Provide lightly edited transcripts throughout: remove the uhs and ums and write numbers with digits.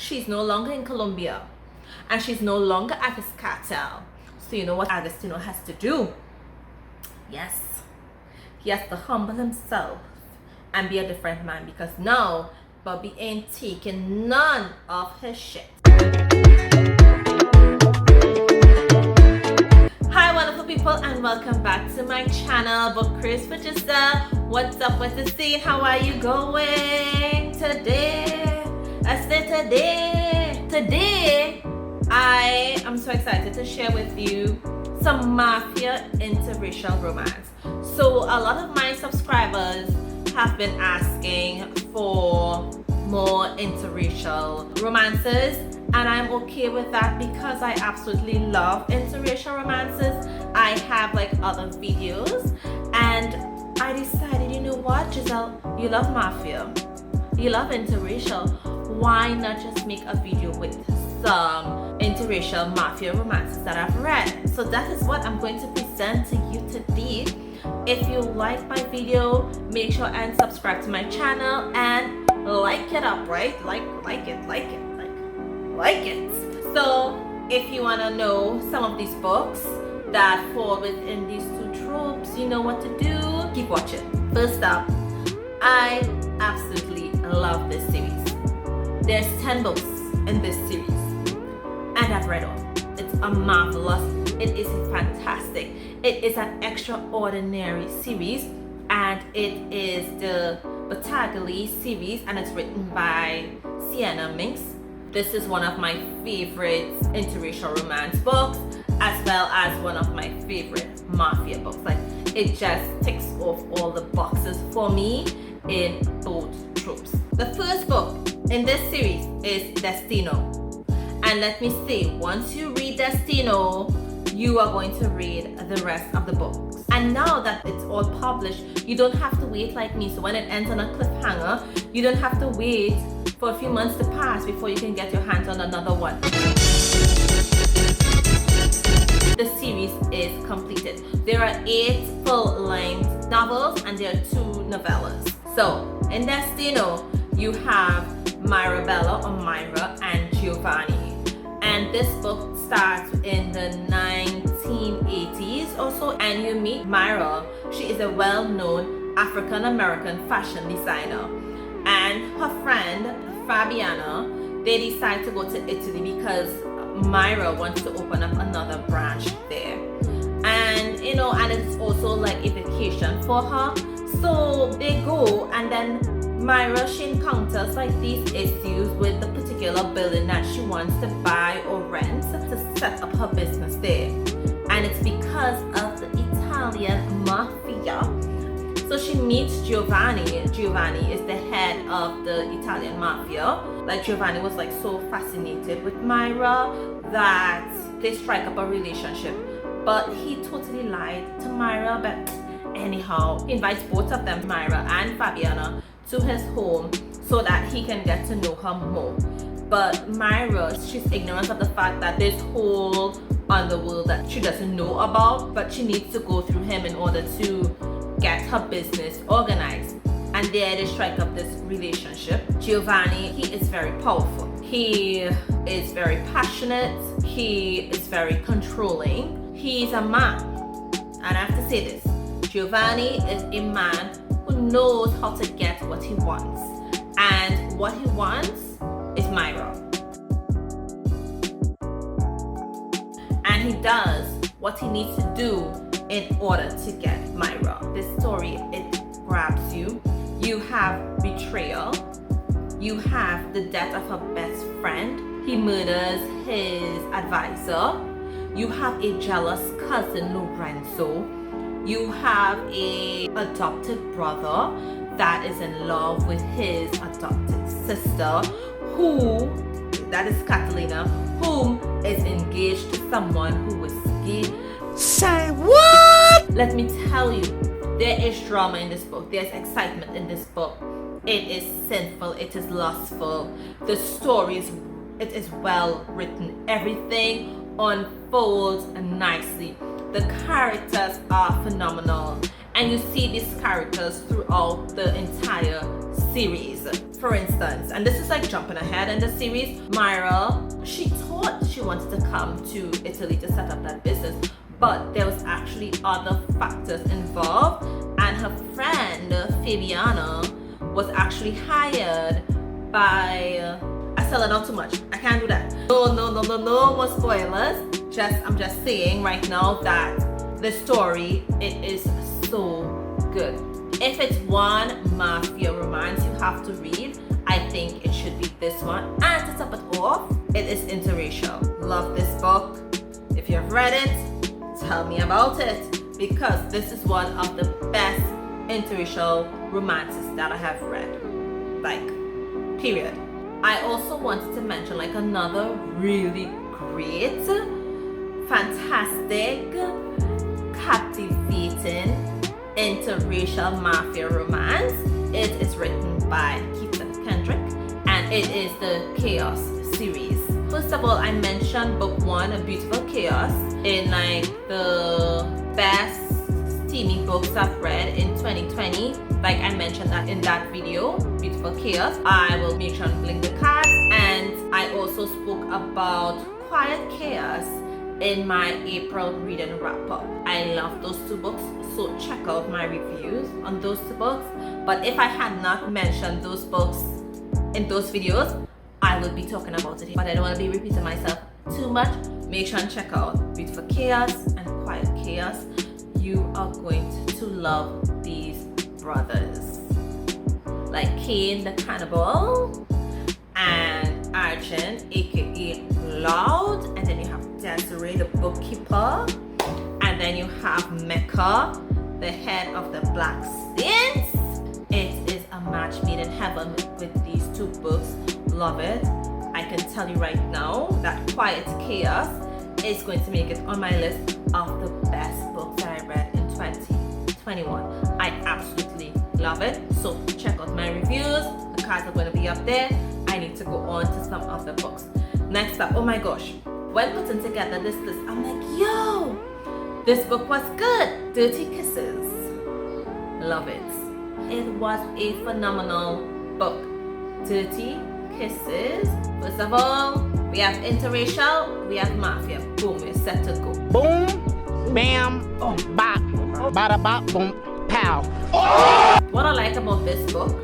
she's no longer in Colombia and she's no longer at this cartel. So you know what Destino has to do? Yes, he has to humble himself and be a different man, because now Bobby ain't taking none of his shit. Hi wonderful people, and welcome back to my channel, Bookkraves with Giselle. What's up with the scene? How are you going today? I said today I am so excited to share with you some mafia interracial romance. So a lot of my subscribers have been asking for more interracial romances, and I'm okay with that because I absolutely love interracial romances. I have like other videos, and I decided, you know what, Giselle, you love mafia, you love interracial, why not just make a video with some interracial mafia romances that I've read? So that is what I'm going to present to you today. If you like my video, make sure and subscribe to my channel and like it up, right? Like it. So if you want to know some of these books that fall within these two tropes, you know what to do. Keep watching. First up, I absolutely love this series. There's 10 books in this series, and I've read all. It's a marvelous, it is fantastic, it is an extraordinary series, and it is the Battaglia series, and it's written by Sienna, Mynx. This is one of my favorite interracial romance books, as well as one of my favorite mafia books. Like, it just ticks off all the boxes for me in both tropes. The first book in this series is Destino. And let me say, once you read Destino, you are going to read the rest of the books. And now that it's all published, you don't have to wait like me. So when it ends on a cliffhanger, you don't have to wait for a few months to pass before you can get your hands on another one. The series is completed. There are 8 full-length novels and there are 2 novellas. So in Destino, you have Myra and Giovanni. And this book starts in the 1980s or so, and you meet Myra. She is a well-known African-American fashion designer. And her friend, Fabiana, they decide to go to Italy because Myra wants to open up another branch there. And, you know, and it's also like a vacation for her. So they go, and then Myra, she encounters like these issues with the particular building that she wants to buy or rent to set up her business there. And it's because of the Italian mafia. So she meets Giovanni. Giovanni is the head of the Italian mafia. Like, Giovanni was like so fascinated with Myra that they strike up a relationship. But he totally lied to Myra. But anyhow, he invites both of them, Myra and Fabiana, to his home so that he can get to know her more. But Myra, she's ignorant of the fact that there's whole underworld that she doesn't know about, but she needs to go through him in order to get her business organized. And there they strike up this relationship. Giovanni, he is very powerful. He is very passionate. He is very controlling. He's a man. And I have to say this, Giovanni is a man who knows how to get what he wants. And what he wants is Myra. And he does what he needs to do in order to get Myra. This story, it grabs you. You have betrayal. You have the death of her best friend. He murders his advisor. You have a jealous cousin, Lorenzo. You have a adopted brother that is in love with his adopted sister, who, that is Catalina, whom is engaged to someone who is gay. Say what? Let me tell you, there is drama in this book. There's excitement in this book. It is sinful. It is lustful. The story is, it is well written. Everything unfolds nicely. The characters are phenomenal, and you see these characters throughout the entire series. For instance, and this is like jumping ahead in the series, Myra, she thought she wanted to come to Italy to set up that business, but there was actually other factors involved, and her friend Fabiana was actually hired by I sell it out too much. I can't do that. No more spoilers. I'm just saying right now that the story, it is so good. If it's one mafia romance you have to read, I think it should be this one. And to top it off, it is interracial. Love this book. If you've read it, tell me about it, because this is one of the best interracial romances that I have read. Like, period. I also wanted to mention like another really great, fantastic, captivating interracial mafia romance. It is written by Keta and Kendric, and it is the Chaos series. First of all, I mentioned book 1, A Beautiful Chaos, in like the best steamy books I've read in 2020. Like I mentioned that in that video, Beautiful Chaos. I will make sure to link the cards, and I also spoke about Quiet Chaos in my April reading wrap up. I love those two books, so check out my reviews on those two books. But if I had not mentioned those books in those videos, I would be talking about it here. But I don't want to be repeating myself too much. Make sure and check out Beautiful Chaos and Quiet Chaos. You are going to love these brothers. Like Cain the Cannibal and Arjun, aka Loud, and then you have Desiree the bookkeeper, and then you have Mecca, the head of the Black Saints. It is a match made in heaven with these two books. Love it. I can tell you right now that Quiet Chaos is going to make it on my list of the best books that I read in 2021. I absolutely love it. So check out my reviews. The cards are going to be up there. I need to go on to some of the books. Next up, oh my gosh, when putting together this list, I'm like, yo, this book was good. Dirty Kisses. Love it. It was a phenomenal book. Dirty Kisses. First of all, we have interracial, we have mafia. Boom, we're set to go. Boom, bam, bop, bada bop, boom, pow. What I like about this book,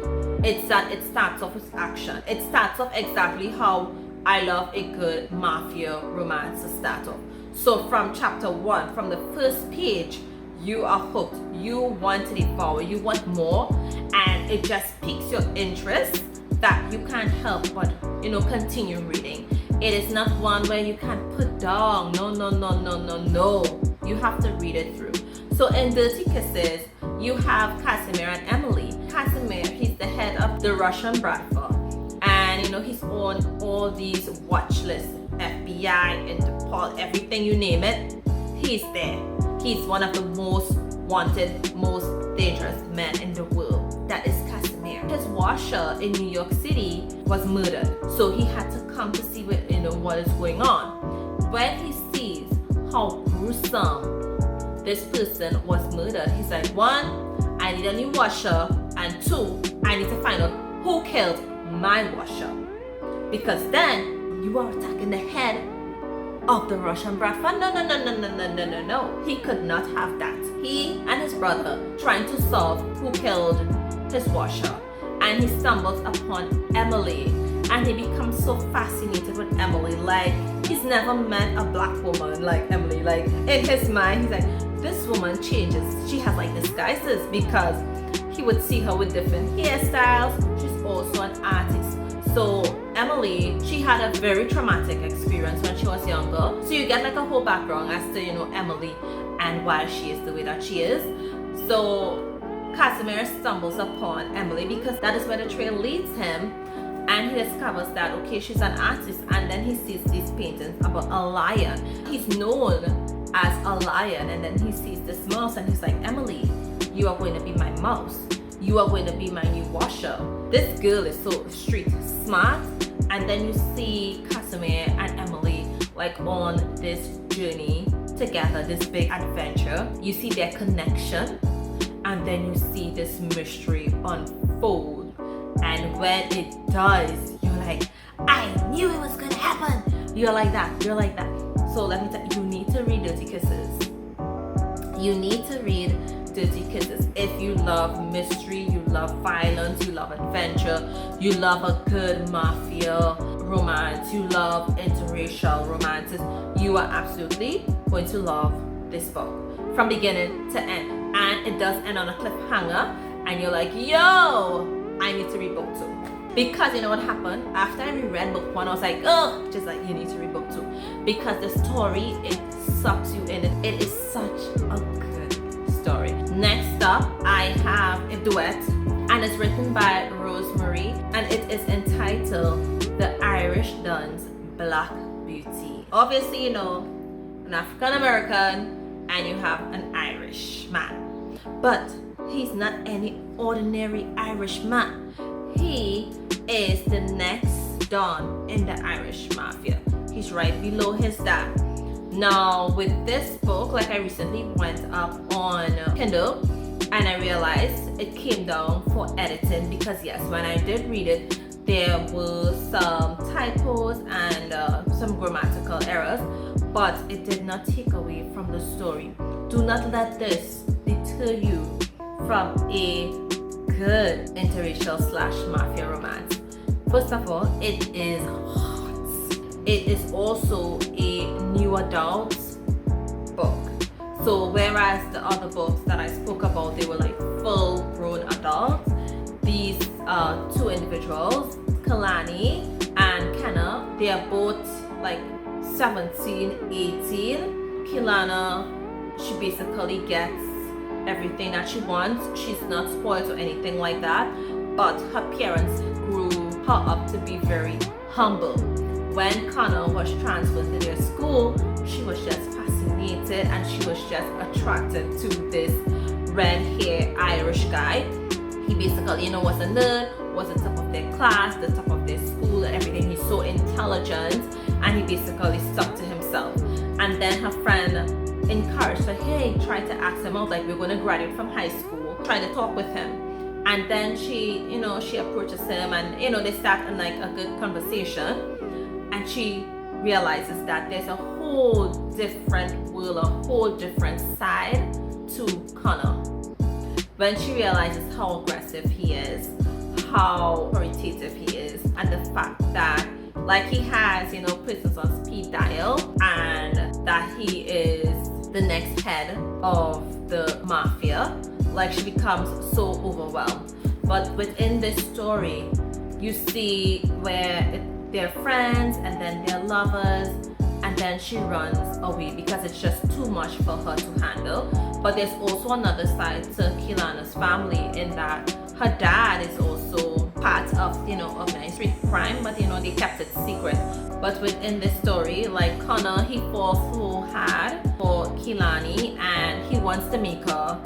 it's that it starts off with action. It starts off exactly how I love a good mafia romance to start off. So from chapter 1, from the first page, you are hooked. You want to devour, you want more, and it just piques your interest that you can't help but, continue reading. It is not one where you can't put down. No. You have to read it through. So in Dirty Kisses, you have Casimir and Emily. Casimir, he's the head of the Russian Bradford. And he's on all these watch lists, FBI, Interpol, everything you name it, he's there. He's one of the most wanted, most dangerous men in the world. That is Casimir. His washer in New York City was murdered, so he had to come to see what is going on. When he sees how gruesome this person was murdered, he's like, 1, I need a new washer, and 2, I need to find out who killed my washer, because then you are attacking the head of the Russian Bradford. No. He could not have that. He and his brother trying to solve who killed his washer, and he stumbles upon Emily, and he becomes so fascinated with Emily. Like, he's never met a black woman like Emily. Like, in his mind, he's like, this woman changes. She has like disguises, because he would see her with different hairstyles. She's also an artist. So Emily, she had a very traumatic experience when she was younger. So you get like a whole background as to, Emily and why she is the way that she is. So Casimir stumbles upon Emily because that is where the trail leads him. And he discovers that, okay, she's an artist. And then he sees these paintings about a lion. He's known as a lion. And then he sees this mouse and he's like, Emily, you are going to be my mouse. You are going to be my new washer. This girl is so street smart. And then you see Casimir and Emily like on this journey together, this big adventure. You see their connection, and then you see this mystery unfold. And when it does, you're like, I knew it was gonna happen. You're like that. So let me tell you, you need to read Dirty Kisses. You need to read Dirty Kisses. If you love mystery, you love violence, you love adventure, you love a good mafia romance, you love interracial romances, you are absolutely going to love this book from beginning to end. And it does end on a cliffhanger, and you're like, yo, I need to read book 2. Because you know what happened? After I reread book 1, I was like, oh, just like, you need to read book 2. Because the story, it sucks you in. It is such a good story. Next up, I have a duet, and it's written by Rosemary, and it is entitled The Irish Don's Black Beauty. Obviously, you know, an African American, and you have an Irish man. But he's not any ordinary Irish man. He is the next Don in the Irish Mafia. He's right below his dad. Now, with this book, like I recently went up on Kindle, and I realized it came down for editing because yes, when I did read it, there were some typos and some grammatical errors, but it did not take away from the story. Do not let this deter you from a good interracial / mafia romance. First of all, it is hot. It is also a new adult book. So whereas the other books that I spoke about, they were like full-grown adults, these two individuals, Kalani and Kenna, they are both like 17, 18. Kilana, she basically gets everything that she wants. She's not spoiled or anything like that, but her parents grew her up to be very humble. When Connor was transferred to their school, she was just fascinated and she was just attracted to this red-haired Irish guy. He basically, you know, was a nerd, was the top of their class, the top of their school and everything. He's so intelligent, and he basically stuck to himself. And then her friend encouraged her, hey, try to ask him out, like, we're going to graduate from high school, try to talk with him. And then she, you know, she approaches him, and you know, they start in like a good conversation, and she realizes that there's a whole different world, a whole different side to Connor. When she realizes how aggressive he is, how authoritative he is, and the fact that like he has, you know, persons on speed dial, and that he is the next head of the mafia, like she becomes so overwhelmed. But within this story, you see where they're friends and then they're lovers, and then she runs away because it's just too much for her to handle. But there's also another side to Kilana's family in that her dad is also part of, you know, organized crime, but you know, they kept it secret. But within this story, like Connor, he falls so hard for Kilani and he wants to make her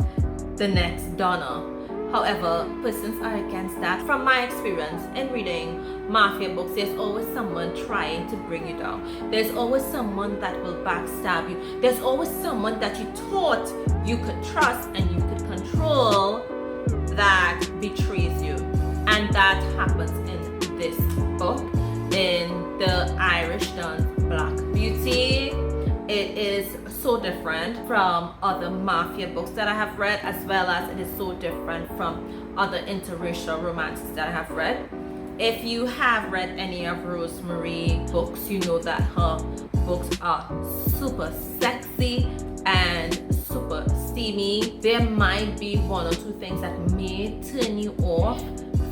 the next Donna. However, persons are against that. From my experience in reading mafia books, there's always someone trying to bring you down. There's always someone that will backstab you. There's always someone that you thought you could trust and you could control that betrays you. And that happens in this book, in The Irish Don's Black Beauty. It is so different from other mafia books that I have read, as well as it is so different from other interracial romances that I have read. If you have read any of Rosemary's books, you know that her books are super sexy and super steamy. There might be one or two things that may turn you off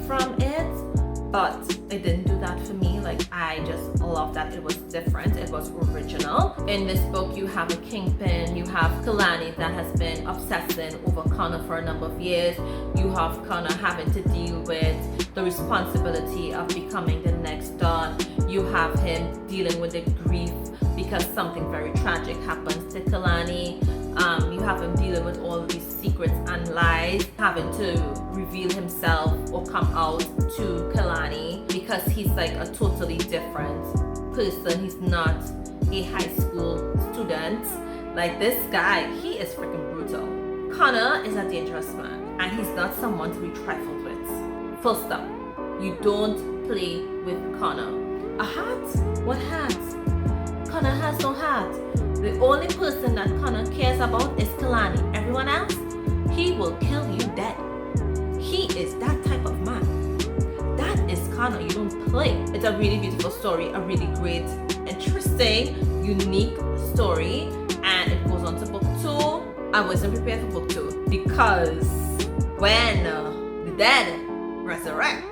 from it, but it didn't do that for me. Like, I just love that it was different, it was original. In this book, you have a kingpin, you have Kalani that has been obsessing over Connor for a number of years. You have Connor having to deal with the responsibility of becoming the next Don. You have him dealing with the grief because something very tragic happens to Kalani. You have him dealing with all of these secrets and lies, having to reveal himself or come out to Kalani because he's like a totally different person. He's not a high school student. Like, this guy, he is freaking brutal. Connor is a dangerous man, and he's not someone to be trifled with. Full stop. You don't play with Connor. A hat? What hat? Connor has no hat. The only person that Connor cares about is Kalani. Everyone else, he will kill you dead. He is that type of man. That is Connor. You don't play. It's a really beautiful story, a really great, interesting, unique story, and it goes on to book 2. I wasn't prepared for book 2 because when the dead resurrect,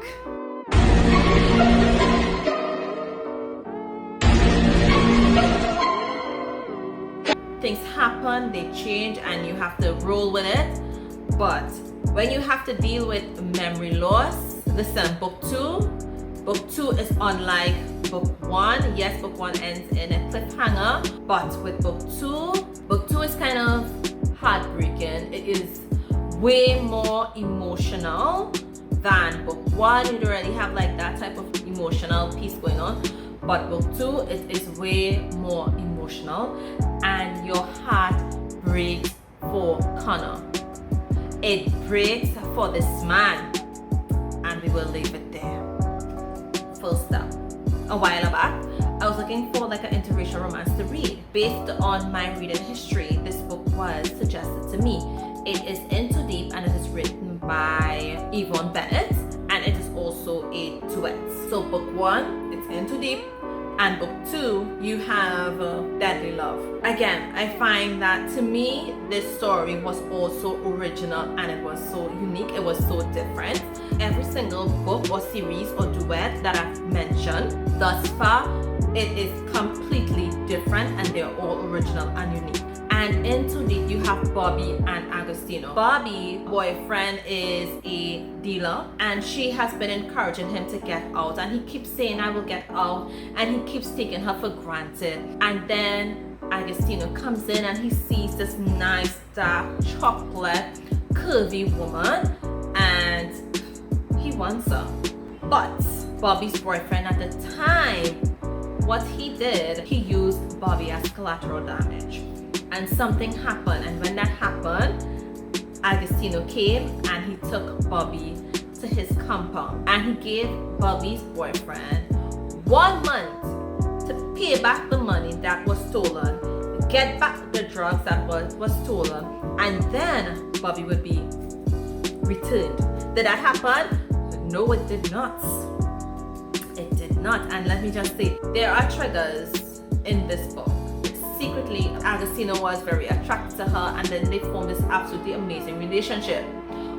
things happen, they change, and you have to roll with it. But when you have to deal with memory loss, listen, book 2 is unlike book 1. Yes, book 1 ends in a cliffhanger, but with book 2 is kind of heartbreaking. It is way more emotional than book 1. You don't really have like that type of emotional piece going on, but book 2 it is way more emotional, and your heart breaks for Connor. It breaks for this man, and we will leave it there. Full stop. A while back, I was looking for like an interracial romance to read. Based on my reading history, this book was suggested to me. It is into deep, and it is written by Yvonne Bennett, and it is also a duet. So book 1, it's into deep, and book 2, you have Deadly Love. Again, I find that to me, this story was also original, and it was so unique, it was so different. Every single book or series or duet that I've mentioned thus far, it is completely different, and they're all original and unique. And into it, you have Bobby and Agostino. Bobby's boyfriend is a dealer, and she has been encouraging him to get out, and he keeps saying, I will get out, and he keeps taking her for granted. And then Agostino comes in, and he sees this nice, dark, chocolate, curvy woman, and he wants her. But Bobby's boyfriend at the time, what he did, he used Bobby as collateral damage. And something happened, and when that happened, Agostino came and he took Bobby to his compound, and he gave Bobby's boyfriend 1 month to pay back the money that was stolen, get back the drugs that was stolen, and then Bobby would be returned. Did that happen? No, it did not. It did not. And let me just say, there are triggers in this book. Secretly, Agostino was very attracted to her, and then they formed this absolutely amazing relationship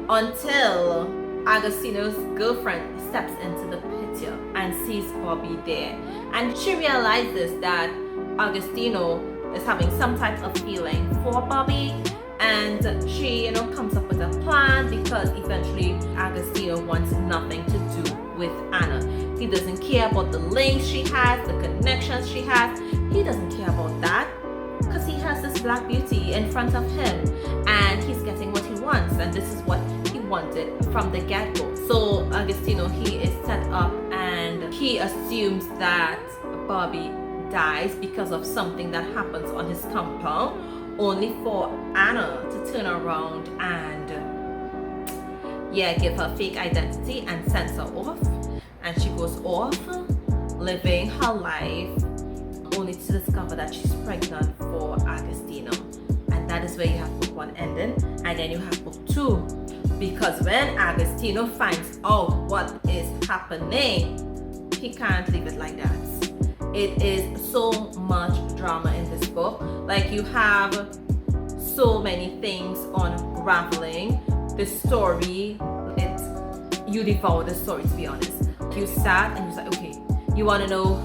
until Agostino's girlfriend steps into the picture and sees Bobby there, and she realizes that Agostino is having some type of feeling for Bobby, and she comes up with a plan, because eventually Agostino wants nothing to do with Anna. He doesn't care about the links she has, the connections she has. He doesn't care about that, because he has this black beauty in front of him, and he's getting what he wants, and this is what he wanted from the get-go. So Agostino, he is set up, and he assumes that Bobby dies because of something that happens on his compound, only for Anna to turn around and give her fake identity and sends her off, and she goes off living her life, only to discover that she's pregnant for Agostino. And that is where you have book 1 ending, and then you have book 2, because when Agostino finds out what is happening, he can't leave it like that. It is so much drama in this book. Like, you have so many things unraveling. The story, you devour the story, to be honest. You sat and you said, okay, you want to know,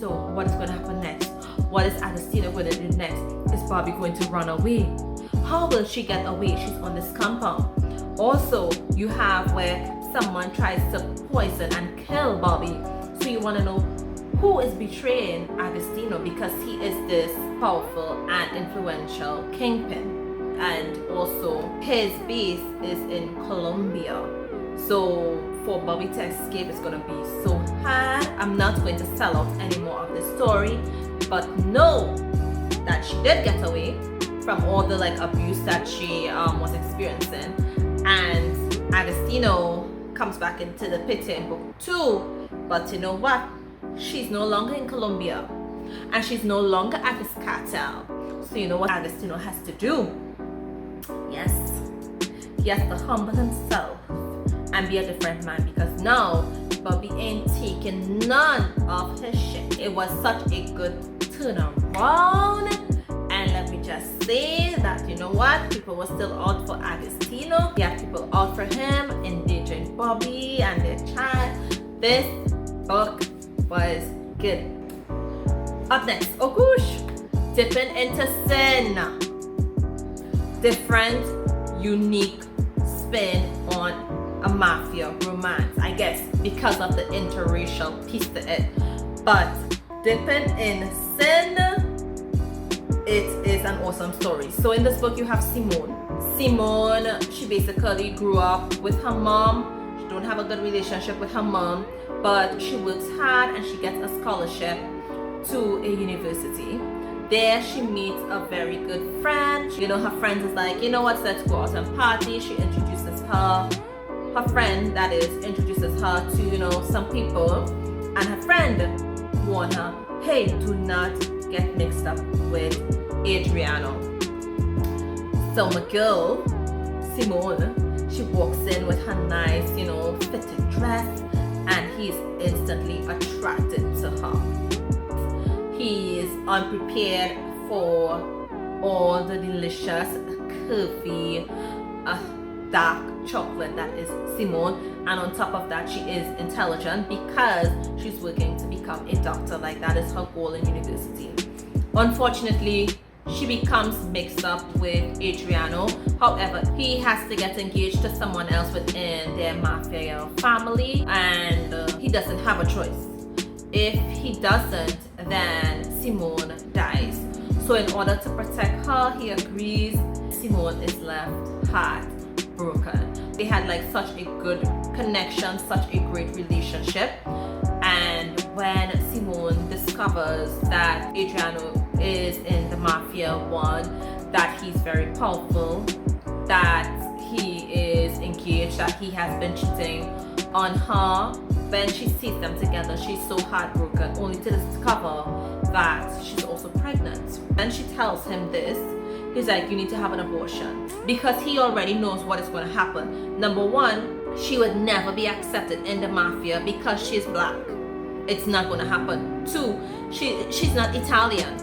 so what is going to happen next? What is Agostino going to do next? Is Bobby going to run away? How will she get away? She's on this compound. Also, you have where someone tries to poison and kill Bobby. So you want to know who is betraying Agostino, because he is this powerful and influential kingpin. And also, his base is in Colombia. So for Bobby to escape is going to be so hard. I'm not going to sell out any more of the story, but know that she did get away from all the abuse that she was experiencing. And Agostino comes back into the picture in book 2. But you know what? She's no longer in Colombia, and she's no longer at this cartel. So you know what Destino has to do? Yes, he has to humble himself and be a different man, because now Bobby ain't taking none of his shit. It was such a good turnaround, and let me just say that you know what, people were still out for Destino. He had people out for him, endangering Bobby and their child. This book was good. Up next, oh gosh, dipping into sin. Different, unique spin on a mafia romance, I guess, because of the interracial piece to it. But dipping in sin, it is an awesome story. So in this book you have Simone. Simone, she basically grew up with her mom. She don't have a good relationship with her mom, but she works hard and she gets a scholarship to a university. There she meets a very good friend. You know, her friend is like, you know what, let's go out and party. She introduces her friend, that is, introduces her to, you know, some people, and her friend warned her, hey, do not get mixed up with Adriano. So my girl, Simone, she walks in with her nice, you know, fitted dress, and he's instantly attracted to her. He is unprepared for all the delicious, curvy, dark chocolate that is Simone, and on top of that she is intelligent because she's working to become a doctor. Like, that is her goal in university. Unfortunately, she becomes mixed up with Adriano. However, he has to get engaged to someone else within their mafia family, and he doesn't have a choice. If he doesn't, then Simone dies. So in order to protect her, he agrees. Simone is left heartbroken. They had like such a good connection, such a great relationship. And when Simone discovers that Adriano is in the Mafia 1, that he's very powerful, that he is engaged, that he has been cheating on her, when she sees them together, she's so heartbroken, only to discover that she's also pregnant. When she tells him this, he's like, you need to have an abortion, because he already knows what is going to happen. Number one, she would never be accepted in the mafia because she's black. It's not going to happen. Two, she's not Italian,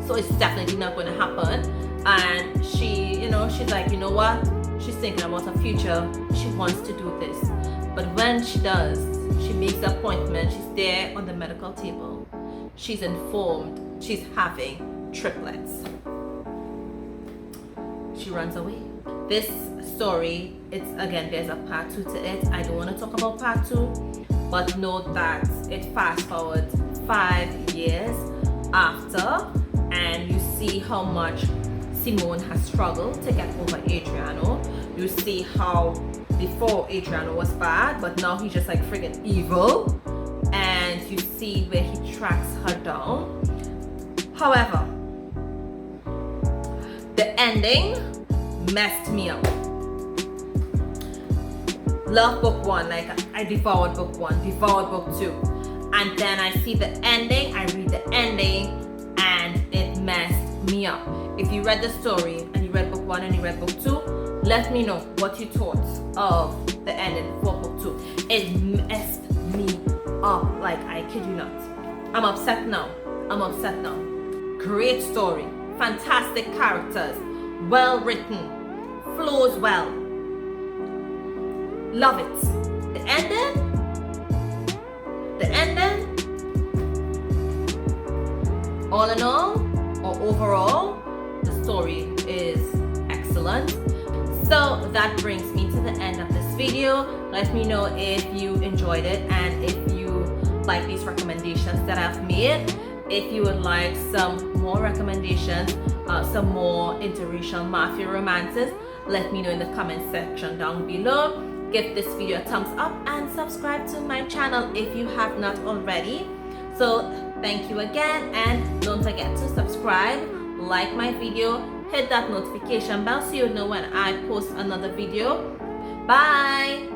so it's definitely not going to happen. And she, you know, she's like, you know what? She's thinking about her future. She wants to do this. But when she does, she makes the appointment. She's there on the medical table. She's informed she's having triplets. She runs away. This story, it's again, there's a part 2 to it. I don't want to talk about part 2, but note that it fast forwards 5 years after, and you see how much Simone has struggled to get over Adriano. You see how before Adriano was bad, but now he's just like friggin' evil, and you see where he tracks her down. However, the ending messed me up. Love book 1, like I devoured book 1, devoured book 2, and then I see the ending, I read the ending, and it messed me up. If you read the story and you read book 1 and you read book 2, let me know what you thought of the ending for book 2. It messed me up, like I kid you not. I'm upset now. Great story, fantastic characters, well written, flows well. Love it. The ending, all in all, or overall, the story is excellent. So that brings me to the end of this video. Let me know if you enjoyed it and if you like these recommendations that I've made. If you would like some more recommendations, some more interracial mafia romances, let me know in the comment section down below. Give this video a thumbs up and subscribe to my channel if you have not already. So thank you again, and don't forget to subscribe, like my video, hit that notification bell so you know when I post another video. Bye!